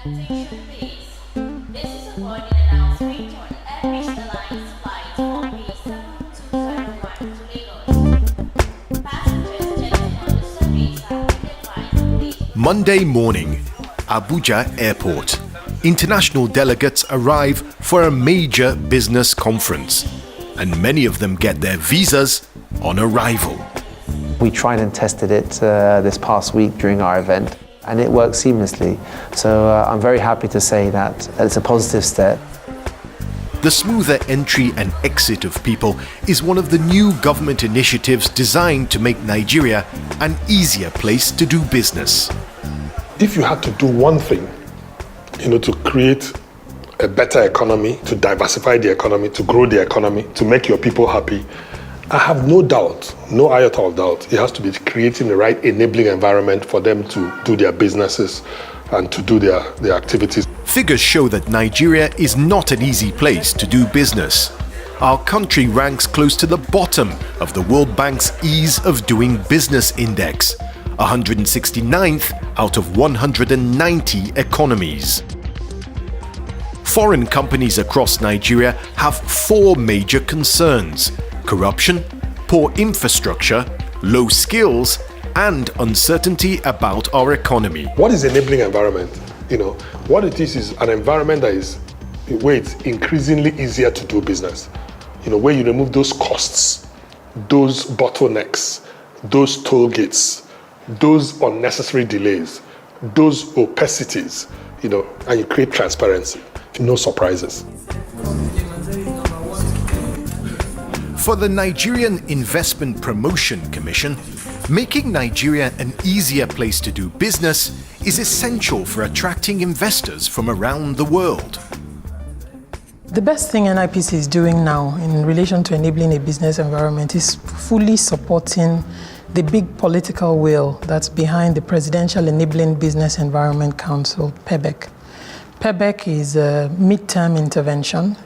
Attention please. This is a warning announcement on Air Alliance flight OB7201 to Lagos. Passengers jetting on the service have been advised to please. Monday morning, Abuja Airport. International delegates arrive for a major business conference, and many of them get their visas on arrival. We tried and tested it this past week during our event, and it works seamlessly. So I'm very happy to say that it's a positive step. The smoother entry and exit of people is one of the new government initiatives designed to make Nigeria an easier place to do business. If you had to do one thing, to create a better economy, to diversify the economy, to grow the economy, to make your people happy, I have no doubt, no iota of doubt, it has to be creating the right enabling environment for them to do their businesses and to do their activities. Figures show that Nigeria is not an easy place to do business. Our country ranks close to the bottom of the World Bank's Ease of Doing Business Index, 169th out of 190 economies. Foreign companies across Nigeria have four major concerns: corruption, poor infrastructure, low skills, and uncertainty about our economy. What is enabling environment? What it is an environment that is where it's increasingly easier to do business. Where you remove those costs, those bottlenecks, those toll gates, those unnecessary delays, those opacities, and you create transparency. No surprises. For the Nigerian Investment Promotion Commission, making Nigeria an easier place to do business is essential for attracting investors from around the world. The best thing NIPC is doing now in relation to enabling a business environment is fully supporting the big political will that's behind the Presidential Enabling Business Environment Council, PEBEC. PEBEC is a midterm intervention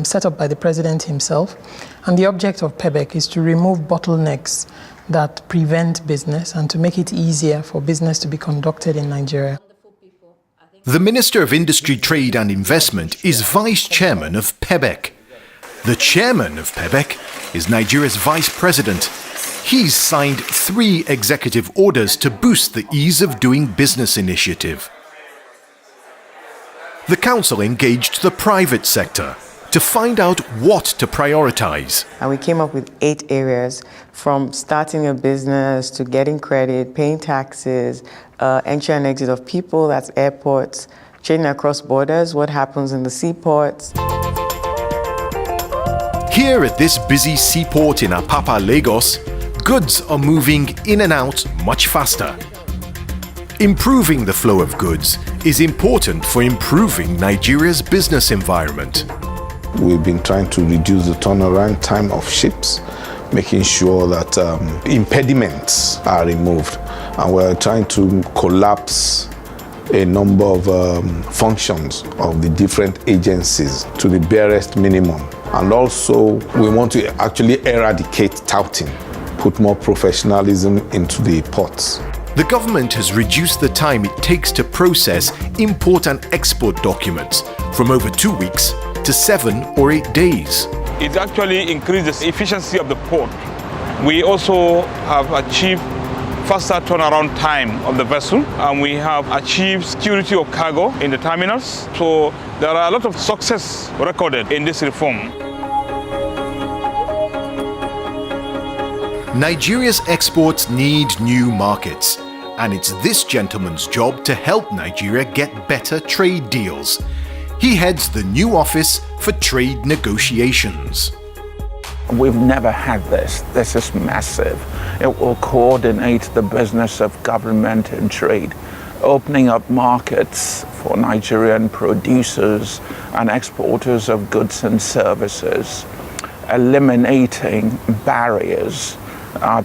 set up by the President himself, and the object of PEBEC is to remove bottlenecks that prevent business and to make it easier for business to be conducted in Nigeria. The Minister of Industry, Trade and Investment is Vice Chairman of PEBEC. The Chairman of PEBEC is Nigeria's Vice President. He's signed 3 executive orders to boost the Ease of Doing Business initiative. The council engaged the private sector to find out what to prioritize. And we came up with 8 areas, from starting a business to getting credit, paying taxes, entry and exit of people, that's airports, trading across borders, what happens in the seaports. Here at this busy seaport in Apapa, Lagos, goods are moving in and out much faster. Improving the flow of goods is important for improving Nigeria's business environment. We've been trying to reduce the turnaround time of ships, making sure that impediments are removed. And we're trying to collapse a number of functions of the different agencies to the barest minimum. And also, we want to actually eradicate touting, put more professionalism into the ports. The government has reduced the time it takes to process import and export documents from over 2 weeks to 7 or 8 days. It actually increases the efficiency of the port. We also have achieved faster turnaround time of the vessel, and we have achieved security of cargo in the terminals. So there are a lot of success recorded in this reform. Nigeria's exports need new markets, and it's this gentleman's job to help Nigeria get better trade deals. He heads the new office for trade negotiations. We've never had this. This is massive. It will coordinate the business of government and trade, opening up markets for Nigerian producers and exporters of goods and services, eliminating barriers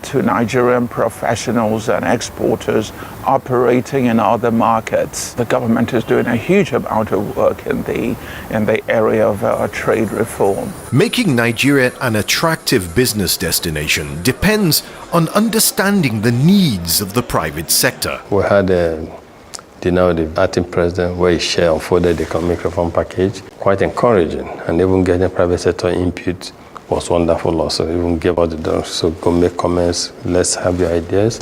to Nigerian professionals and exporters operating in other markets. The government is doing a huge amount of work in the area of trade reform. Making Nigeria an attractive business destination depends on understanding the needs of the private sector. We had a dinner with the acting president where he shared unfolded the economic reform package. Quite encouraging, and even getting private sector input was wonderful also. Even gave out the door, so go make comments, let's have your ideas.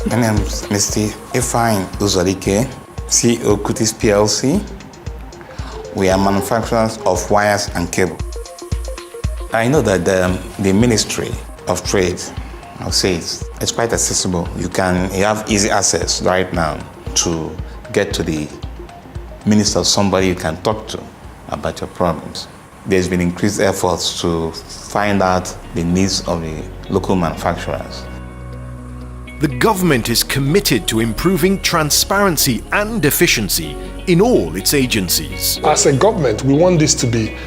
My name is Mr. Ifeanyi Uzodike, CEO Cutis PLC. We are manufacturers of wires and cable. I know that the Ministry of Trade, I'll say it's quite accessible. You have easy access right now to get to the minister, somebody you can talk to about your problems. There's been increased efforts to find out the needs of the local manufacturers. The government is committed to improving transparency and efficiency in all its agencies. As a government, we want this to be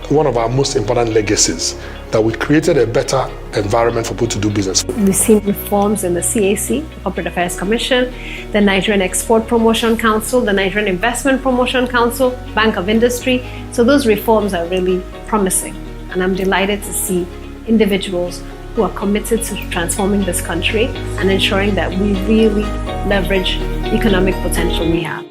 one of our most important legacies, that we created a better environment for people to do business. We've seen reforms in the CAC, Corporate Affairs Commission, the Nigerian Export Promotion Council, the Nigerian Investment Promotion Council, Bank of Industry. So those reforms are really promising. And I'm delighted to see individuals who are committed to transforming this country and ensuring that we really leverage the economic potential we have.